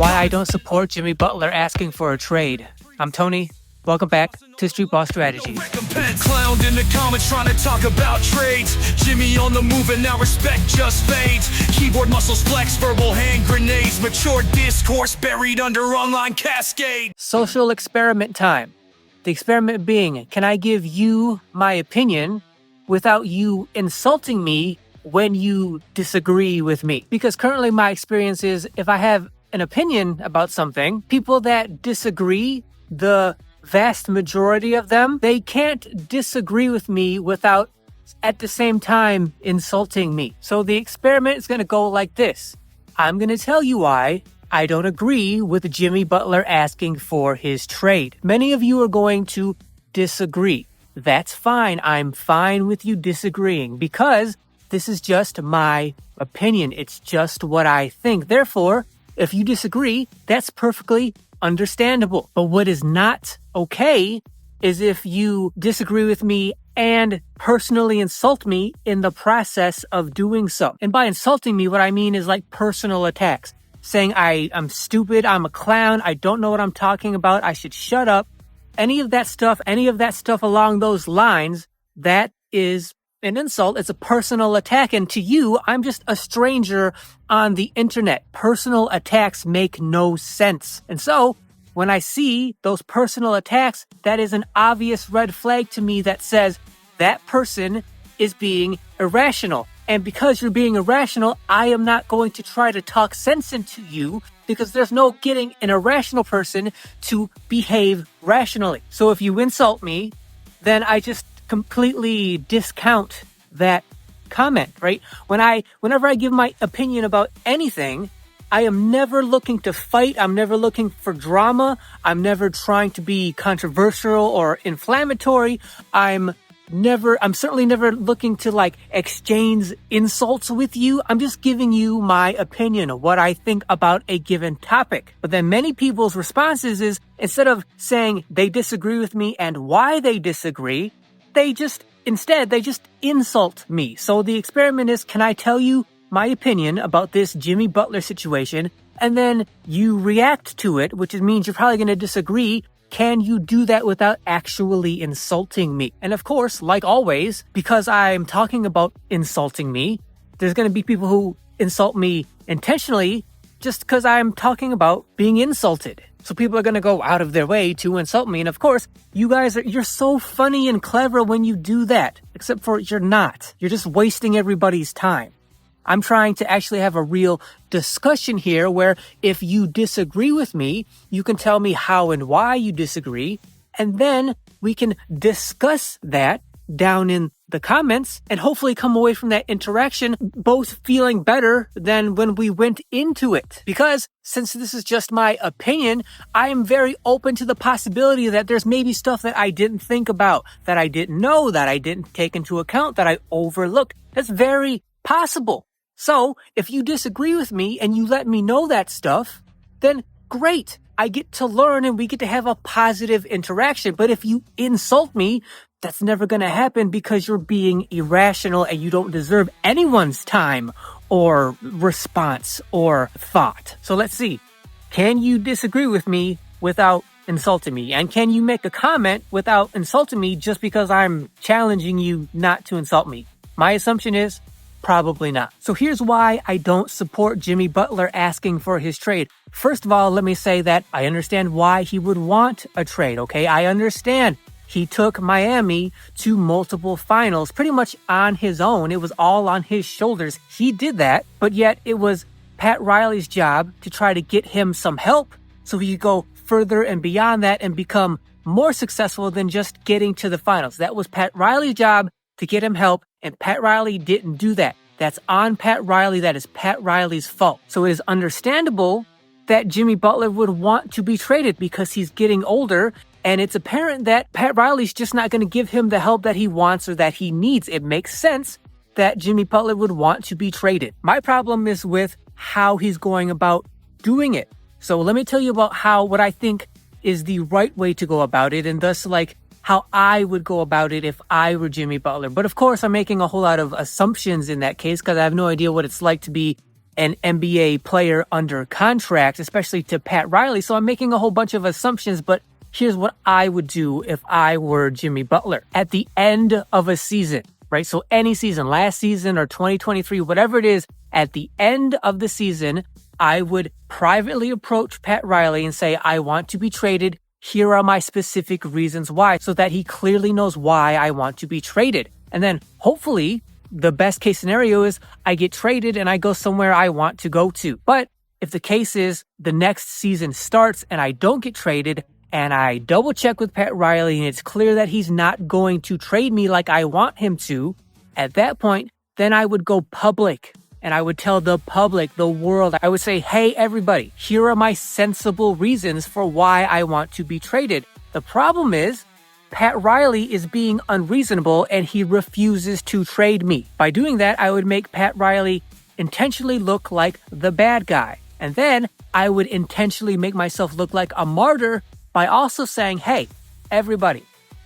why I don't support Jimmy Butler asking for a trade. I'm Tony. Welcome back to Streetball Strategies. Clowned in the comments trying to talk about trades. Jimmy on the move and now respect just fades. Keyboard muscles flex, verbal hand grenades. Mature discourse buried under online cascade. Social experiment time. The experiment being, can I give you my opinion without you insulting me when you disagree with me? Because currently my experience is if I have an opinion about something, people that disagree, the vast majority of them, they can't disagree with me without at the same time insulting me. So the experiment is going to go like this. I'm going to tell you why I don't agree with Jimmy Butler asking for his trade. Many of you are going to disagree. That's fine. I'm fine with you disagreeing because this is just my opinion. It's just what I think. Therefore, if you disagree, that's perfectly understandable. But what is not okay is if you disagree with me and personally insult me in the process of doing so. And by insulting me, what I mean is like personal attacks. Saying I'm stupid, I'm a clown, I don't know what I'm talking about, I should shut up. Any of that stuff along those lines, that is an insult. It's a personal attack. And to you, I'm just a stranger on the internet. Personal attacks make no sense. And so when I see those personal attacks, that is an obvious red flag to me that says that person is being irrational. And because you're being irrational, I am not going to try to talk sense into you because there's no getting an irrational person to behave rationally. So if you insult me, then I just completely discount that comment, right? Whenever I give my opinion about anything, I am never looking to fight. I'm never looking for drama. I'm never trying to be controversial or inflammatory. I'm certainly never looking to exchange insults with you. I'm just giving you my opinion of what I think about a given topic. But then many people's responses is instead of saying they disagree with me and why they disagree, they just insult me. So the experiment is, can I tell you my opinion about this Jimmy Butler situation? And then you react to it, which means you're probably going to disagree. Can you do that without actually insulting me? And of course, like always, because I'm talking about insulting me, there's going to be people who insult me intentionally just because I'm talking about being insulted. So people are going to go out of their way to insult me. And of course, you're so funny and clever when you do that, except for you're not. You're just wasting everybody's time. I'm trying to actually have a real discussion here where if you disagree with me, you can tell me how and why you disagree. And then we can discuss that down in the comments and hopefully come away from that interaction both feeling better than when we went into it. Because since this is just my opinion, I am very open to the possibility that there's maybe stuff that I didn't think about, that I didn't know, that I didn't take into account, that I overlooked. That's very possible. So if you disagree with me and you let me know that stuff, then great. I get to learn and we get to have a positive interaction. But if you insult me, that's never going to happen because you're being irrational and you don't deserve anyone's time or response or thought. So let's see. Can you disagree with me without insulting me? And can you make a comment without insulting me just because I'm challenging you not to insult me? My assumption is probably not. So here's why I don't support Jimmy Butler asking for his trade. First of all, let me say that I understand why he would want a trade, okay? I understand. He took Miami to multiple finals pretty much on his own. It was all on his shoulders. He did that, but yet it was Pat Riley's job to try to get him some help so he could go further and beyond that and become more successful than just getting to the finals. That was Pat Riley's job to get him help, and Pat Riley didn't do that. That's on Pat Riley. That is Pat Riley's fault. So it is understandable that Jimmy Butler would want to be traded because he's getting older, and it's apparent that Pat Riley's just not going to give him the help that he wants or that he needs. It makes sense that Jimmy Butler would want to be traded. My problem is with how he's going about doing it. So let me tell you about what I think is the right way to go about it, and thus how I would go about it if I were Jimmy Butler. But of course, I'm making a whole lot of assumptions in that case because I have no idea what it's like to be an NBA player under contract, especially to Pat Riley. So I'm making a whole bunch of assumptions, but here's what I would do if I were Jimmy Butler. At the end of a season, right? So any season, last season or 2023, whatever it is, at the end of the season, I would privately approach Pat Riley and say, I want to be traded. Here are my specific reasons why, so that he clearly knows why I want to be traded. And then hopefully the best case scenario is I get traded and I go somewhere I want to go to. But if the case is the next season starts and I don't get traded, and I double check with Pat Riley and it's clear that he's not going to trade me like I want him to, at that point, then I would go public and I would tell the public, the world, I would say, hey, everybody, here are my sensible reasons for why I want to be traded. The problem is Pat Riley is being unreasonable and he refuses to trade me. By doing that, I would make Pat Riley intentionally look like the bad guy. And then I would intentionally make myself look like a martyr by also saying, hey, everybody,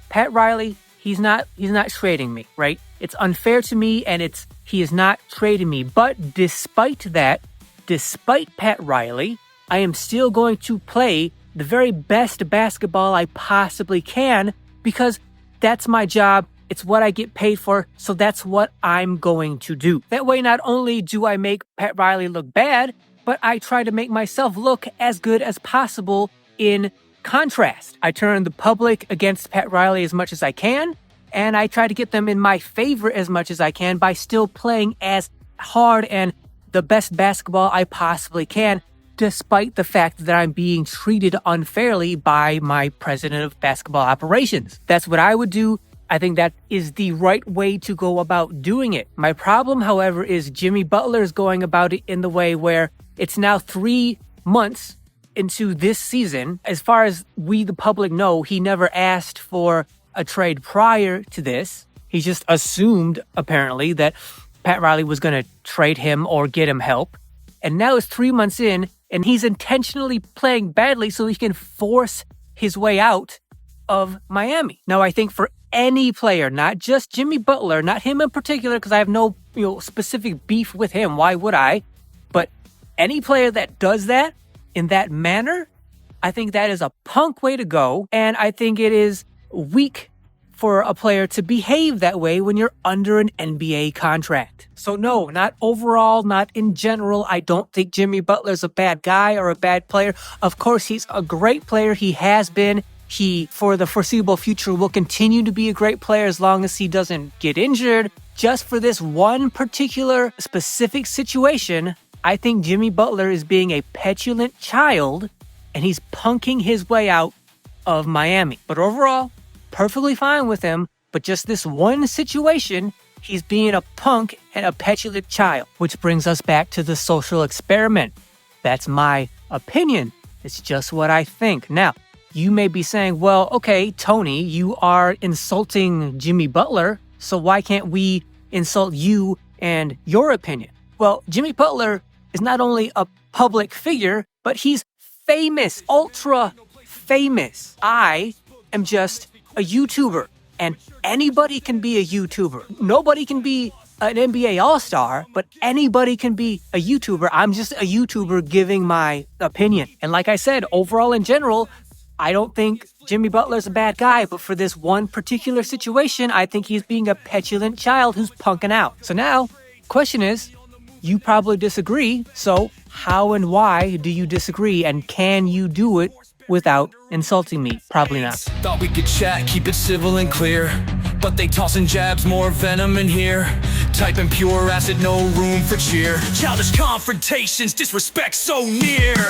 Pat Riley, he's not trading me, right? It's unfair to me and he is not trading me. But despite that, despite Pat Riley, I am still going to play the very best basketball I possibly can because that's my job. It's what I get paid for. So that's what I'm going to do. That way, not only do I make Pat Riley look bad, but I try to make myself look as good as possible in contrast. I turn the public against Pat Riley as much as I can, and I try to get them in my favor as much as I can by still playing as hard and the best basketball I possibly can, despite the fact that I'm being treated unfairly by my president of basketball operations. That's what I would do. I think that is the right way to go about doing it. My problem, however, is Jimmy Butler is going about it in the way where it's now 3 months into this season. As far as we, the public, know, he never asked for a trade prior to this. He just assumed, apparently, that Pat Riley was going to trade him or get him help. And now it's 3 months in, and he's intentionally playing badly so he can force his way out of Miami. Now, I think for any player, not just Jimmy Butler, not him in particular, because I have no specific beef with him. Why would I? But any player that does that in that manner, I think that is a punk way to go. And I think it is weak for a player to behave that way when you're under an NBA contract. So no, not overall, not in general. I don't think Jimmy Butler's a bad guy or a bad player. Of course, he's a great player. He has been. He, for the foreseeable future, will continue to be a great player as long as he doesn't get injured. Just for this one particular specific situation, I think Jimmy Butler is being a petulant child and he's punking his way out of Miami. But overall, perfectly fine with him. But just this one situation, he's being a punk and a petulant child. Which brings us back to the social experiment. That's my opinion. It's just what I think. Now, you may be saying, well, okay, Tony, you are insulting Jimmy Butler, so why can't we insult you and your opinion? Well, Jimmy Butler is not only a public figure, but he's famous, ultra famous. I am just a YouTuber, and anybody can be a YouTuber. Nobody can be an NBA All-Star, but anybody can be a YouTuber. I'm just a YouTuber giving my opinion. And like I said, overall in general, I don't think Jimmy Butler's a bad guy, but for this one particular situation, I think he's being a petulant child who's punking out. So now, question is, you probably disagree, so how and why do you disagree, and can you do it without insulting me? Probably not. Thought we could chat, keep it civil and clear, but they tossing jabs, more venom in here. Typing pure acid, no room for cheer. Childish confrontations, disrespect so near.